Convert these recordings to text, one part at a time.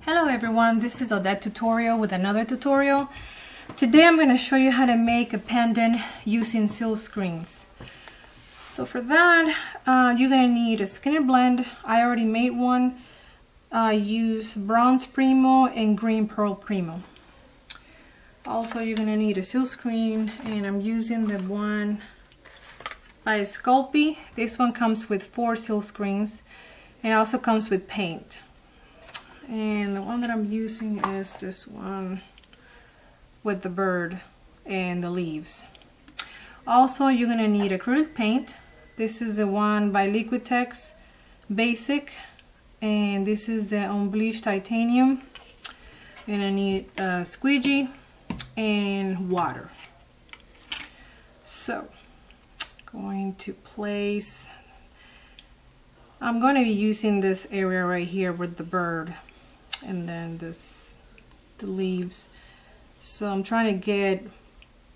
Hello everyone, this is Odette Tutorial with another tutorial. Today I'm going to show you how to make a pendant using silk screens. So for that, you're going to need a skinner blend. I already made one. I use bronze Premo and green pearl Premo. Also, you're going to need a silk screen, and I'm using the one by Sculpey. This one comes with 4 silk screens, and it also comes with paint. And the one that I'm using is this one with the bird and the leaves. Also, you're going to need acrylic paint. This is the one by Liquitex Basic, and this is the Unbleached Titanium. You're going to need a squeegee and water. So, going to place, I'm going to be using this area right here with the bird and then the leaves. So I'm trying to get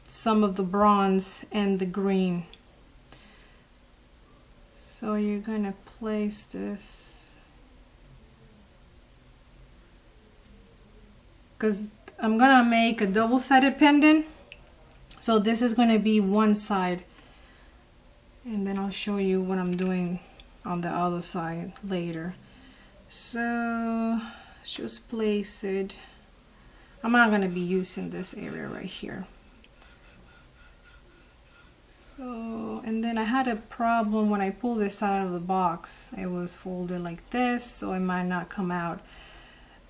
some of the bronze and the green. So you're going to place this, because I'm going to make a double-sided pendant. So this is going to be one side, and then I'll show you what I'm doing on the other side later. So just place it. I'm not going to be using this area right here. So, and then I had a problem when I pulled this out of the box. It was folded like this, so it might not come out.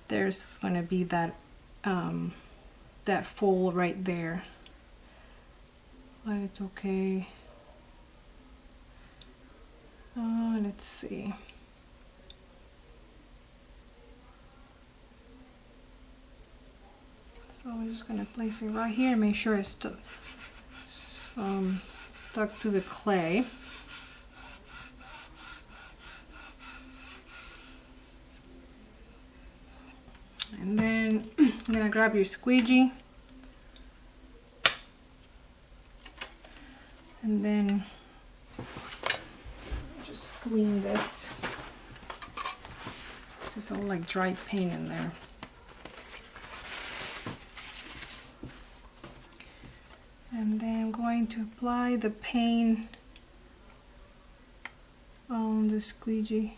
There's going to be that that fold right there, but it's okay. Let's see. So I'm just going to place it right here, make sure it's stuck to the clay. And then I'm going to grab your squeegee, and then just clean this. This is all like dry paint in there. And then I'm going to apply the paint on the squeegee.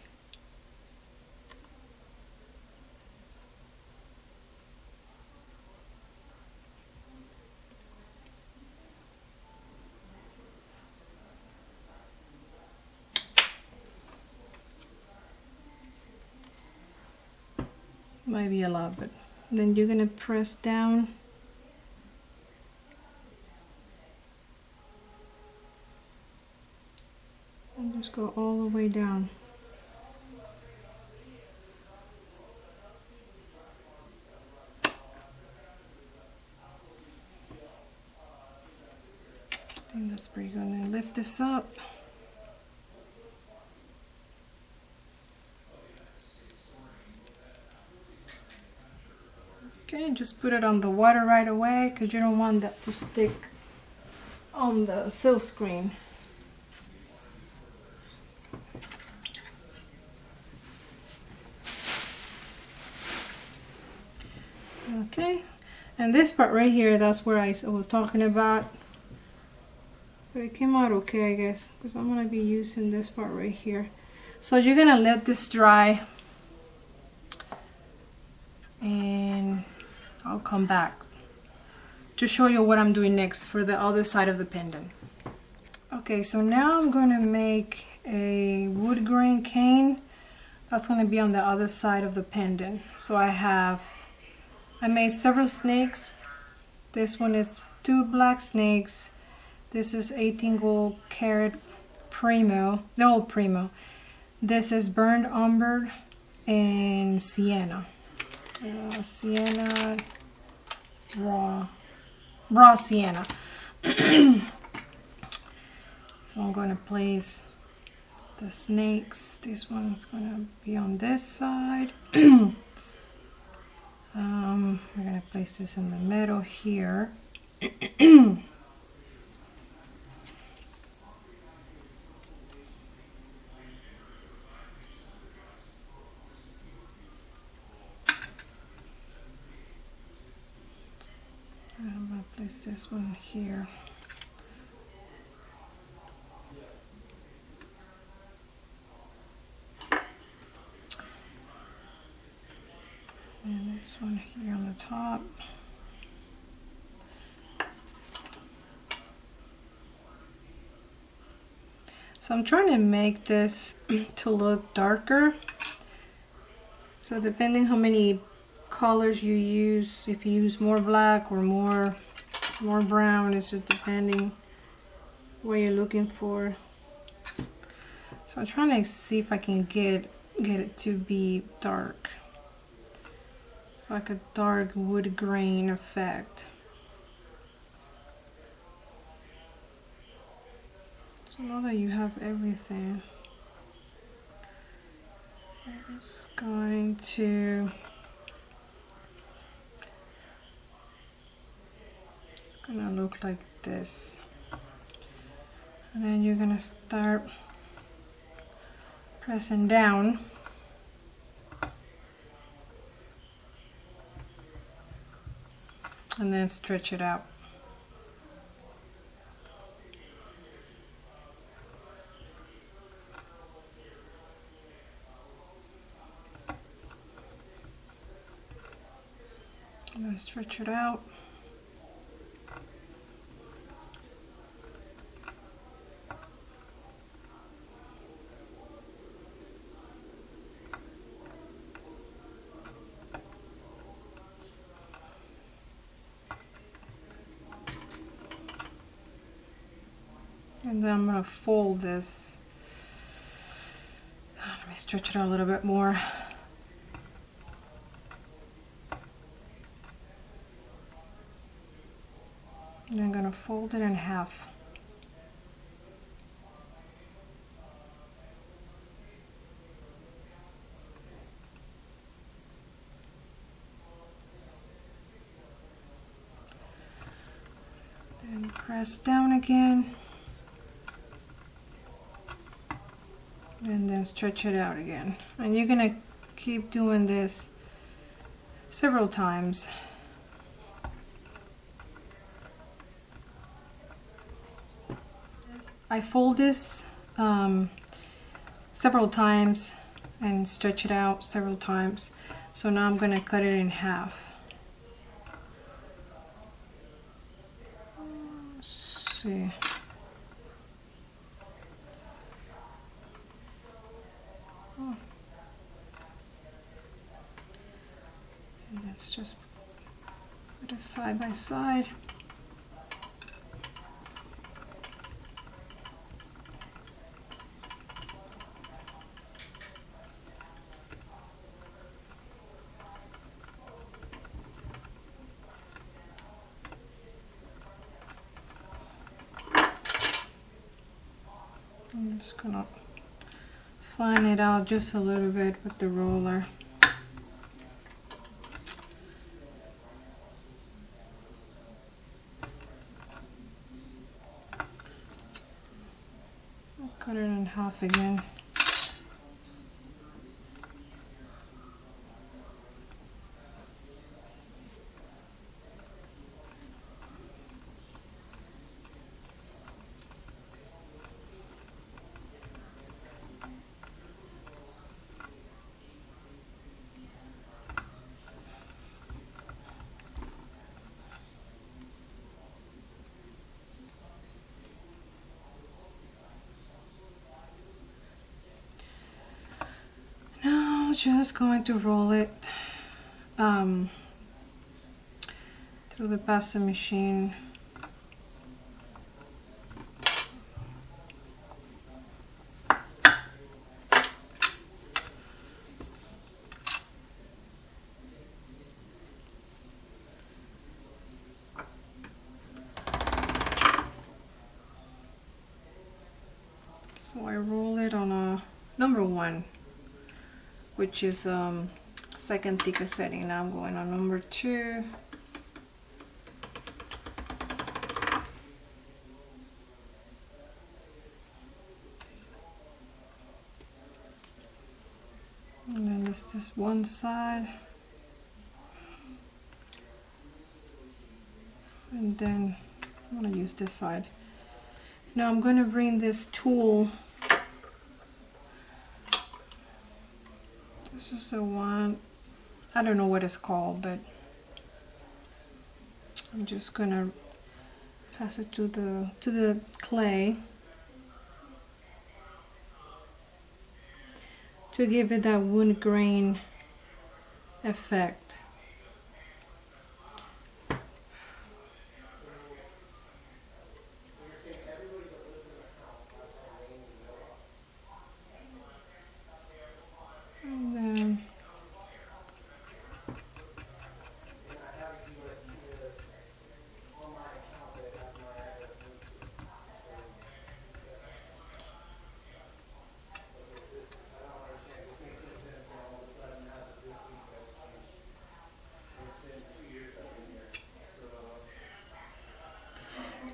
Might be a lot, but then you're gonna press down. And just go all the way down. I think that's pretty good. And then lift this up. Okay, just put it on the water right away, because you don't want that to stick on the silk screen. Okay, and this part right here, that's where I was talking about. But it came out okay, I guess, because I'm going to be using this part right here. So you're going to let this dry, and I'll come back to show you what I'm doing next for the other side of the pendant. Okay, so now I'm going to make a wood grain cane. That's going to be on the other side of the pendant. So I made several snakes. This one is 2 black snakes. This is 18 gold carat Premo, the old Premo. This is burned umber and sienna. Sienna, raw sienna. So I'm going to place the snakes. This one's going to be on this side. We're going to place this in the middle here. Place this one here. And this one here on the top. So I'm trying to make this to look darker. So depending how many colors you use, if you use more black or more brown, it's just depending what you're looking for. So I'm trying to see if I can get it to be dark, like a dark wood grain effect. So now that you have everything, it's going to look like this. And then you're gonna start pressing down. And then stretch it out. And then stretch it out. And then I'm going to fold this. Let me stretch it out a little bit more. And I'm going to fold it in half. Then press down again. And then stretch it out again. And you're going to keep doing this several times. I fold this several times and stretch it out several times. So now I'm going to cut it in half. Let's see. And let's just put it side by side. I'm just gonna flatten it out just a little bit with the roller. I'll cut it in half again. Just going to roll it through the pasta machine. So I roll it on a number 1. Which is second thickest setting. Now I'm going on number 2. And then it's just one side. And then I'm going to use this side. Now I'm going to bring this tool. This is the one, I don't know what it's called, but I'm just going to pass it to the clay to give it that wood grain effect.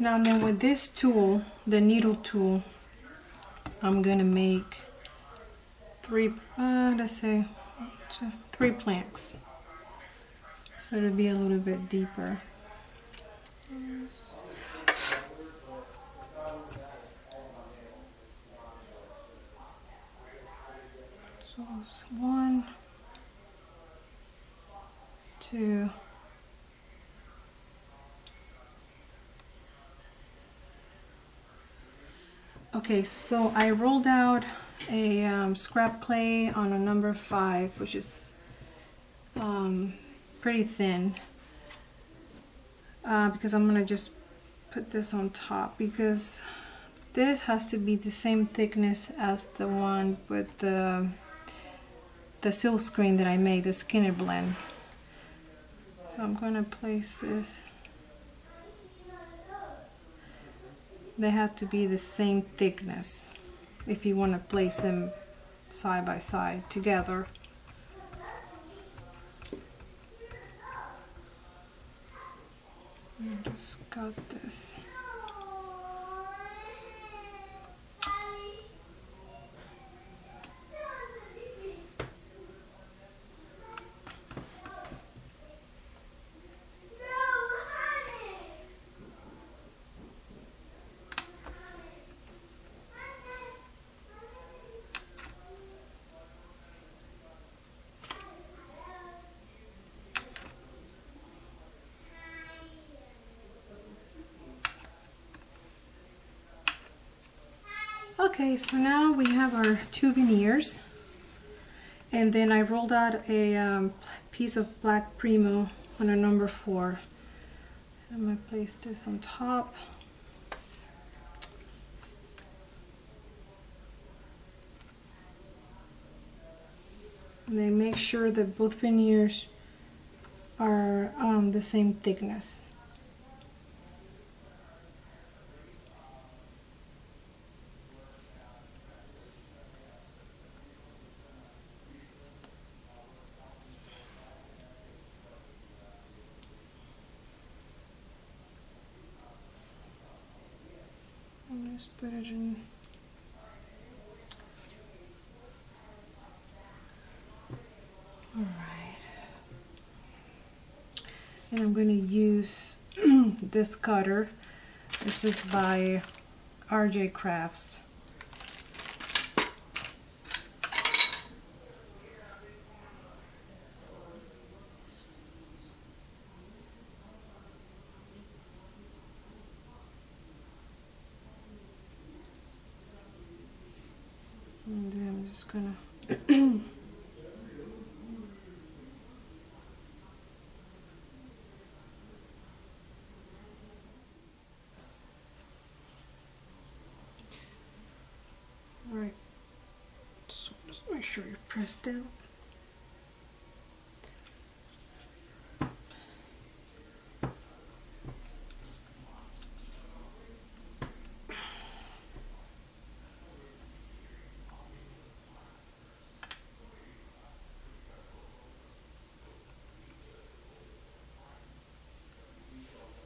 And then with this tool, the needle tool, I'm gonna make three planks, so it'll be a little bit deeper. So it's 1, 2. Okay, so I rolled out a scrap clay on a number 5, which is pretty thin, because I'm gonna just put this on top, because this has to be the same thickness as the one with the silk screen that I made, the Skinner blend. So I'm gonna place this. They have to be the same thickness if you want to place them side by side together. I just got this. Okay, so now we have our 2 veneers, and then I rolled out a piece of black Premo on a number 4. I'm going to place this on top. And then make sure that both veneers are the same thickness. Just put it in. All right. And I'm going to use this cutter. This is by RJ Crafts. And then I'm just gonna all right, so just make sure you're pressed down.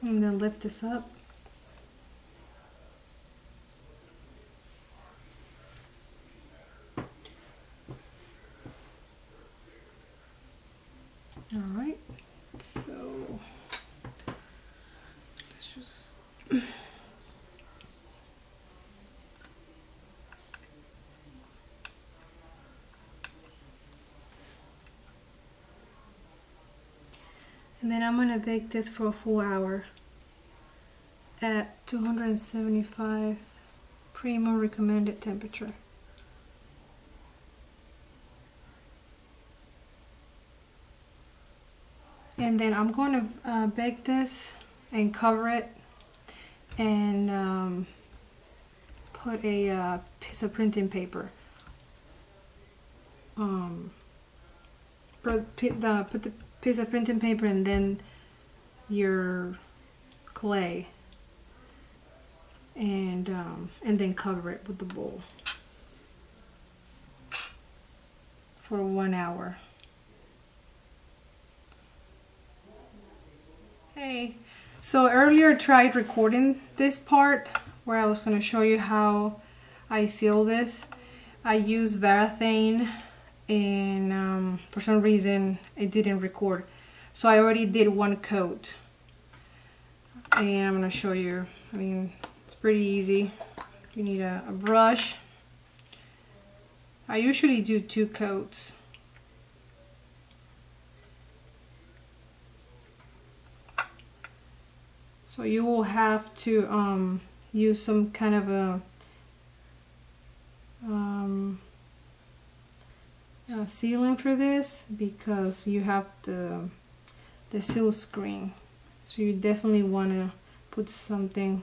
And then lift this up. All right, so just and then I'm gonna bake this for a full hour at 275 Premo recommended temperature. And then I'm going to bake this and cover it and put a piece of printing paper. Put the piece of printing paper and then your clay, and then cover it with the bowl for 1 hour. Hey, so earlier I tried recording this part where I was going to show you how I seal this. I used Varathane and for some reason it didn't record. So I already did one coat and I'm going to show you. I mean, it's pretty easy. You need a brush. I usually do 2 coats. So you will have to use some kind of a sealant for this because you have the silkscreen. So you definitely want to put something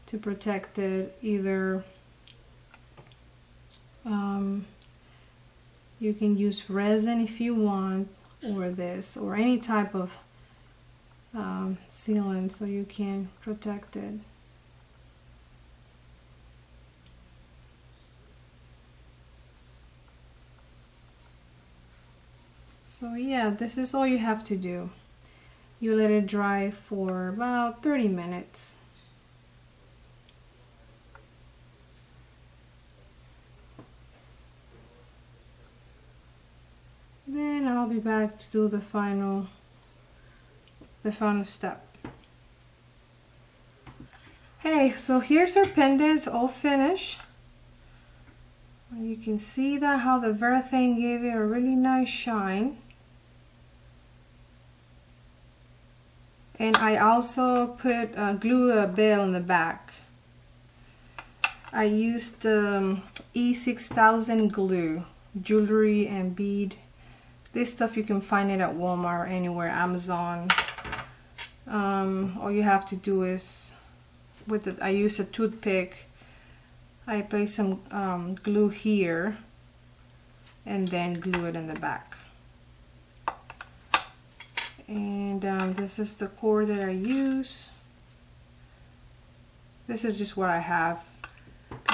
to protect it. Either you can use resin if you want, or this, or any type of sealant so you can protect it. So yeah, this is all you have to do. You let it dry for about 30 minutes. Then I'll be back to do the final step. Hey, so here's our pendants all finished. You can see that how the Varathane gave it a really nice shine. And I also put glue a bell in the back. I used E6000 glue, jewelry and bead. This stuff you can find it at Walmart or anywhere, Amazon. All you have to do is, I use a toothpick. I place some glue here and then glue it in the back. And this is the cord that I use. This is just what I have.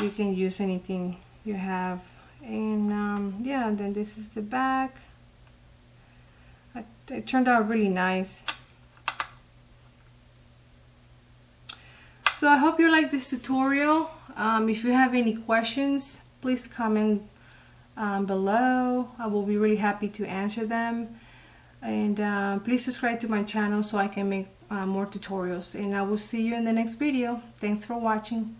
You can use anything you have. And yeah, then this is the back. It turned out really nice. So I hope you like this tutorial. If you have any questions, please comment below. I will be really happy to answer them. And please subscribe to my channel so I can make more tutorials. And I will see you in the next video. Thanks for watching.